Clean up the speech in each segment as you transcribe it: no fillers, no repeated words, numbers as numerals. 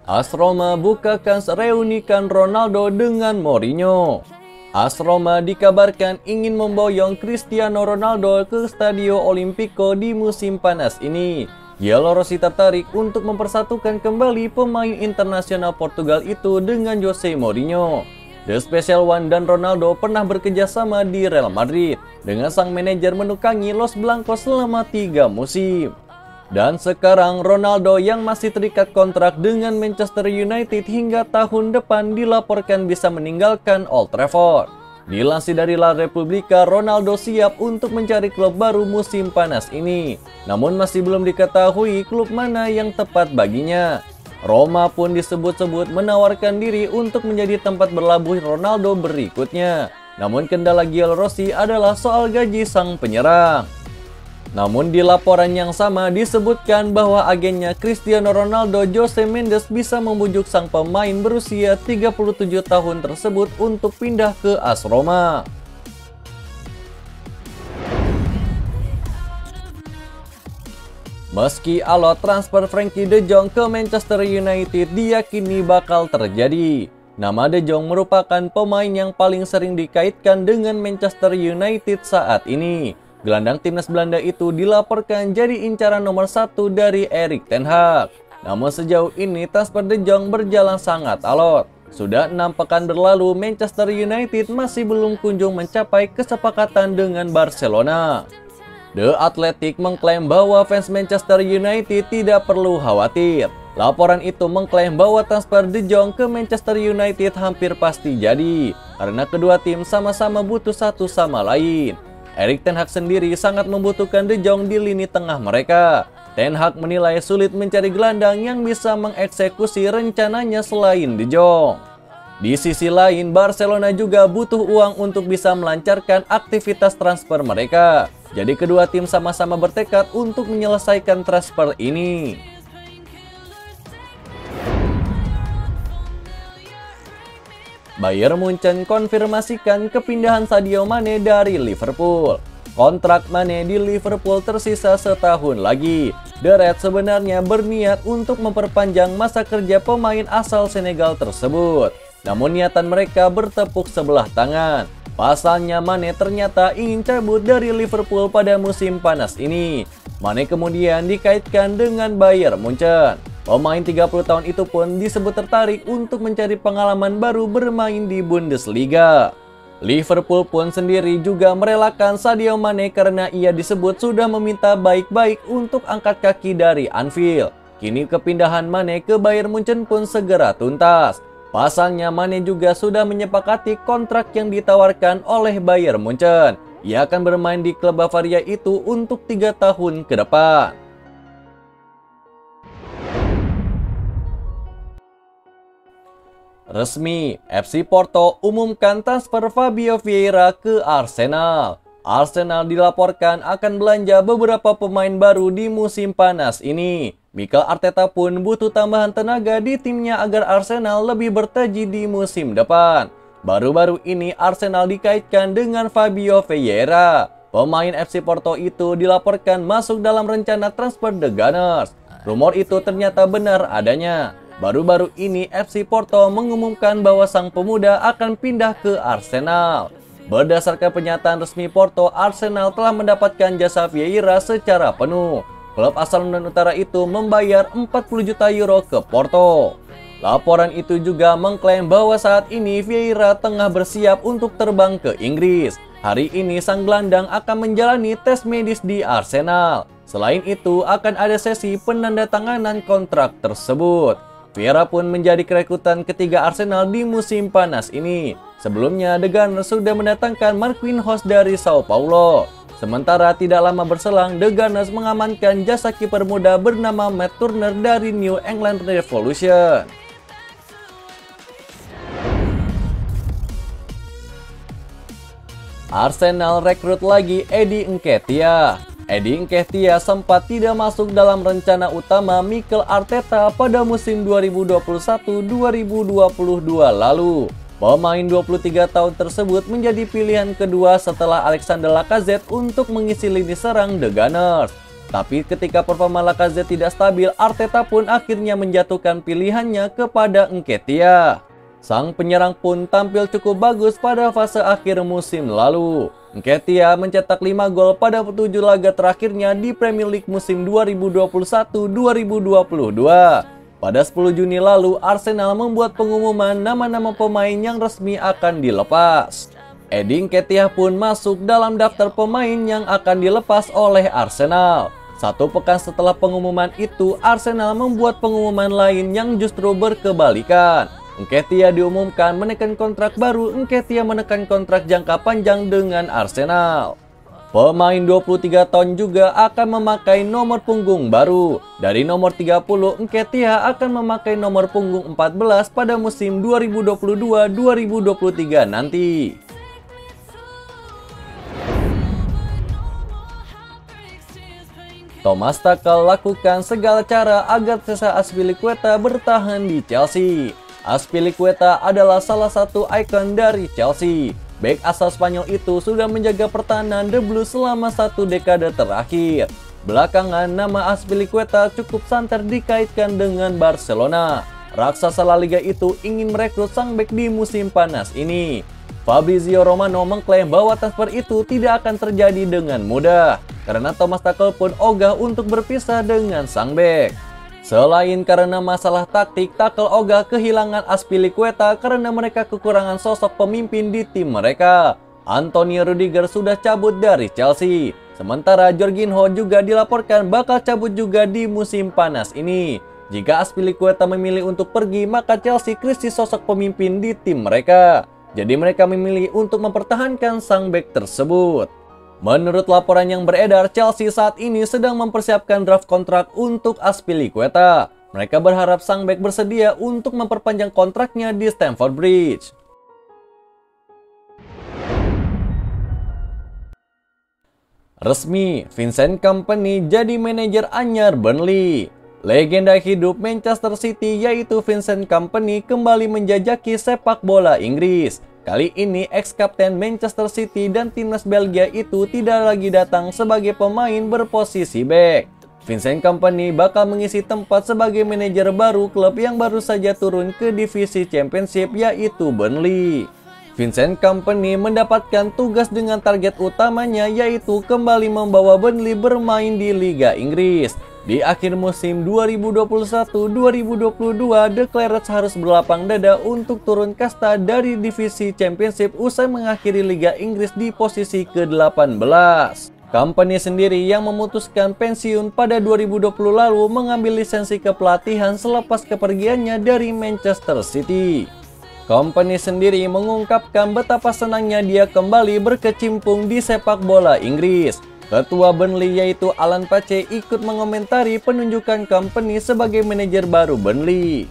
AS Roma bukakan reunikan Ronaldo dengan Mourinho. AS Roma dikabarkan ingin memboyong Cristiano Ronaldo ke Stadio Olimpico di musim panas ini. Giallorossi tertarik untuk mempersatukan kembali pemain internasional Portugal itu dengan Jose Mourinho. The Special One dan Ronaldo pernah bekerjasama di Real Madrid dengan sang manajer menukangi Los Blancos selama 3 musim. Dan sekarang Ronaldo yang masih terikat kontrak dengan Manchester United hingga tahun depan dilaporkan bisa meninggalkan Old Trafford. Dilansir dari La Repubblica, Ronaldo siap untuk mencari klub baru musim panas ini. Namun masih belum diketahui klub mana yang tepat baginya. Roma pun disebut-sebut menawarkan diri untuk menjadi tempat berlabuh Ronaldo berikutnya. Namun kendala Giallorossi adalah soal gaji sang penyerang. Namun di laporan yang sama disebutkan bahwa agennya Cristiano Ronaldo Jose Mendes bisa membujuk sang pemain berusia 37 tahun tersebut untuk pindah ke AS Roma. Meski alot transfer Frenkie de Jong ke Manchester United diyakini bakal terjadi, nama de Jong merupakan pemain yang paling sering dikaitkan dengan Manchester United saat ini. Gelandang timnas Belanda itu dilaporkan jadi incaran nomor 1 dari Erik ten Hag. Namun sejauh ini transfer de Jong berjalan sangat alot. Sudah 6 pekan berlalu Manchester United masih belum kunjung mencapai kesepakatan dengan Barcelona. The Athletic mengklaim bahwa fans Manchester United tidak perlu khawatir. Laporan itu mengklaim bahwa transfer de Jong ke Manchester United hampir pasti jadi, karena kedua tim sama-sama butuh satu sama lain. Erik ten Hag sendiri sangat membutuhkan de Jong di lini tengah mereka. Ten Hag menilai sulit mencari gelandang yang bisa mengeksekusi rencananya selain de Jong. Di sisi lain, Barcelona juga butuh uang untuk bisa melancarkan aktivitas transfer mereka. Jadi kedua tim sama-sama bertekad untuk menyelesaikan transfer ini. Bayern Munchen konfirmasikan kepindahan Sadio Mane dari Liverpool. Kontrak Mane di Liverpool tersisa setahun lagi. The Reds sebenarnya berniat untuk memperpanjang masa kerja pemain asal Senegal tersebut. Namun niatan mereka bertepuk sebelah tangan. Pasalnya Mane ternyata ingin cabut dari Liverpool pada musim panas ini. Mane kemudian dikaitkan dengan Bayern Munchen. Pemain 30 tahun itu pun disebut tertarik untuk mencari pengalaman baru bermain di Bundesliga. Liverpool pun sendiri juga merelakan Sadio Mane karena ia disebut sudah meminta baik-baik untuk angkat kaki dari Anfield. Kini kepindahan Mane ke Bayern Munchen pun segera tuntas. Pasalnya Mane juga sudah menyepakati kontrak yang ditawarkan oleh Bayern Munchen. Ia akan bermain di klub Bavaria itu untuk 3 tahun ke depan. Resmi, FC Porto umumkan transfer Fabio Vieira ke Arsenal. Arsenal dilaporkan akan belanja beberapa pemain baru di musim panas ini. Mikel Arteta pun butuh tambahan tenaga di timnya agar Arsenal lebih bertaji di musim depan. Baru-baru ini Arsenal dikaitkan dengan Fabio Vieira. Pemain FC Porto itu dilaporkan masuk dalam rencana transfer The Gunners. Rumor itu ternyata benar adanya. Baru-baru ini FC Porto mengumumkan bahwa sang pemuda akan pindah ke Arsenal. Berdasarkan pernyataan resmi Porto, Arsenal telah mendapatkan jasa Vieira secara penuh. Klub asal London Utara itu membayar 40 juta euro ke Porto. Laporan itu juga mengklaim bahwa saat ini Vieira tengah bersiap untuk terbang ke Inggris. Hari ini sang gelandang akan menjalani tes medis di Arsenal. Selain itu, akan ada sesi penandatanganan kontrak tersebut. Vieira pun menjadi rekrutan ketiga Arsenal di musim panas ini. Sebelumnya, The Gunners sudah mendatangkan Marquinhos dari Sao Paulo. Sementara tidak lama berselang, The Gunners mengamankan jasa kiper muda bernama Matt Turner dari New England Revolution. Arsenal rekrut lagi Eddie Nketiah. Eddie Nketiah sempat tidak masuk dalam rencana utama Mikel Arteta pada musim 2021-2022 lalu. Pemain 23 tahun tersebut menjadi pilihan kedua setelah Alexander Lacazette untuk mengisi lini serang The Gunners. Tapi ketika performa Lacazette tidak stabil, Arteta pun akhirnya menjatuhkan pilihannya kepada Nketiah. Sang penyerang pun tampil cukup bagus pada fase akhir musim lalu. Nketiah mencetak 5 gol pada 7 laga terakhirnya di Premier League musim 2021-2022. Pada 10 Juni lalu, Arsenal membuat pengumuman nama-nama pemain yang resmi akan dilepas. Eddie Nketiah pun masuk dalam daftar pemain yang akan dilepas oleh Arsenal. 1 pekan setelah pengumuman itu, Arsenal membuat pengumuman lain yang justru berkebalikan. Nketiah diumumkan menekan kontrak baru. Nketiah menekan kontrak jangka panjang dengan Arsenal. Pemain 23 tahun juga akan memakai nomor punggung baru. Dari nomor 30, Nketiah akan memakai nomor punggung 14 pada musim 2022-2023 nanti. Thomas Tuchel lakukan segala cara agar Cesar Azpilicueta bertahan di Chelsea. Azpilicueta adalah salah satu ikon dari Chelsea. Bek asal Spanyol itu sudah menjaga pertahanan The Blues selama 1 dekade terakhir. Belakangan, nama Azpilicueta cukup santer dikaitkan dengan Barcelona. Raksasa La Liga itu ingin merekrut sang bek di musim panas ini. Fabrizio Romano mengklaim bahwa transfer itu tidak akan terjadi dengan mudah, karena Thomas Tuchel pun ogah untuk berpisah dengan sang bek. Selain karena masalah taktik, Tuchel ogah kehilangan Azpilicueta karena mereka kekurangan sosok pemimpin di tim mereka. Antonio Rudiger sudah cabut dari Chelsea, sementara Jorginho juga dilaporkan bakal cabut juga di musim panas ini. Jika Azpilicueta memilih untuk pergi, maka Chelsea krisis sosok pemimpin di tim mereka. Jadi mereka memilih untuk mempertahankan sang bek tersebut. Menurut laporan yang beredar, Chelsea saat ini sedang mempersiapkan draft kontrak untuk Azpilicueta. Mereka berharap sang bek bersedia untuk memperpanjang kontraknya di Stamford Bridge. Resmi, Vincent Kompany jadi manajer anyar Burnley. Legenda hidup Manchester City yaitu Vincent Kompany kembali menjajaki sepak bola Inggris. Kali ini ex-kapten Manchester City dan timnas Belgia itu tidak lagi datang sebagai pemain berposisi bek. Vincent Kompany bakal mengisi tempat sebagai manajer baru klub yang baru saja turun ke divisi Championship yaitu Burnley. Vincent Kompany mendapatkan tugas dengan target utamanya yaitu kembali membawa Burnley bermain di Liga Inggris. Di akhir musim 2021-2022, The Clarets harus berlapang dada untuk turun kasta dari divisi Championship usai mengakhiri Liga Inggris di posisi ke-18. Kompany sendiri yang memutuskan pensiun pada 2020 lalu mengambil lisensi kepelatihan selepas kepergiannya dari Manchester City. Kompany sendiri mengungkapkan betapa senangnya dia kembali berkecimpung di sepak bola Inggris. Ketua Burnley yaitu Alan Pace ikut mengomentari penunjukan Kompany sebagai manajer baru Burnley.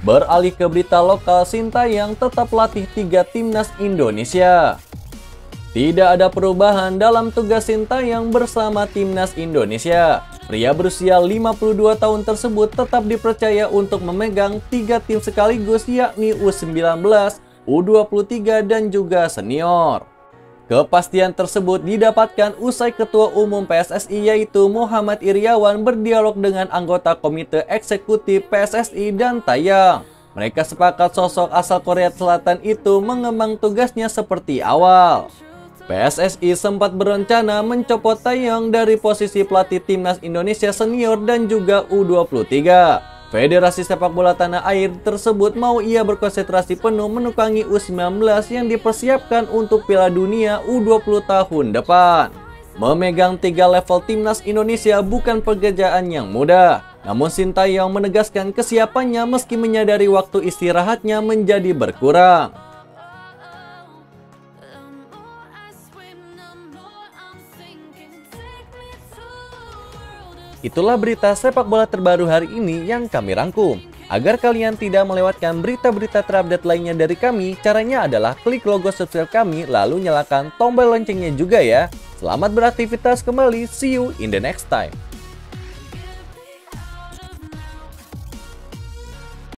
Beralih ke berita lokal, Sintayong tetap latih 3 timnas Indonesia. Tidak ada perubahan dalam tugas Sintayong bersama timnas Indonesia. Pria berusia 52 tahun tersebut tetap dipercaya untuk memegang 3 tim sekaligus yakni U19, U23 dan juga senior. Kepastian tersebut didapatkan usai Ketua Umum PSSI yaitu Muhammad Iriawan berdialog dengan anggota Komite Eksekutif PSSI dan Taeyong. Mereka sepakat sosok asal Korea Selatan itu mengembang tugasnya seperti awal. PSSI sempat berencana mencopot Taeyong dari posisi pelatih timnas Indonesia senior dan juga U23. Federasi Sepak Bola Tanah Air tersebut mau ia berkonsentrasi penuh menukangi U19 yang dipersiapkan untuk Piala Dunia U20 tahun depan. Memegang 3 level timnas Indonesia bukan pekerjaan yang mudah. Namun Sintayong menegaskan kesiapannya meski menyadari waktu istirahatnya menjadi berkurang. Itulah berita sepak bola terbaru hari ini yang kami rangkum. Agar kalian tidak melewatkan berita-berita terupdate lainnya dari kami, caranya adalah klik logo subscribe kami lalu nyalakan tombol loncengnya juga ya. Selamat beraktivitas kembali, see you in the next time.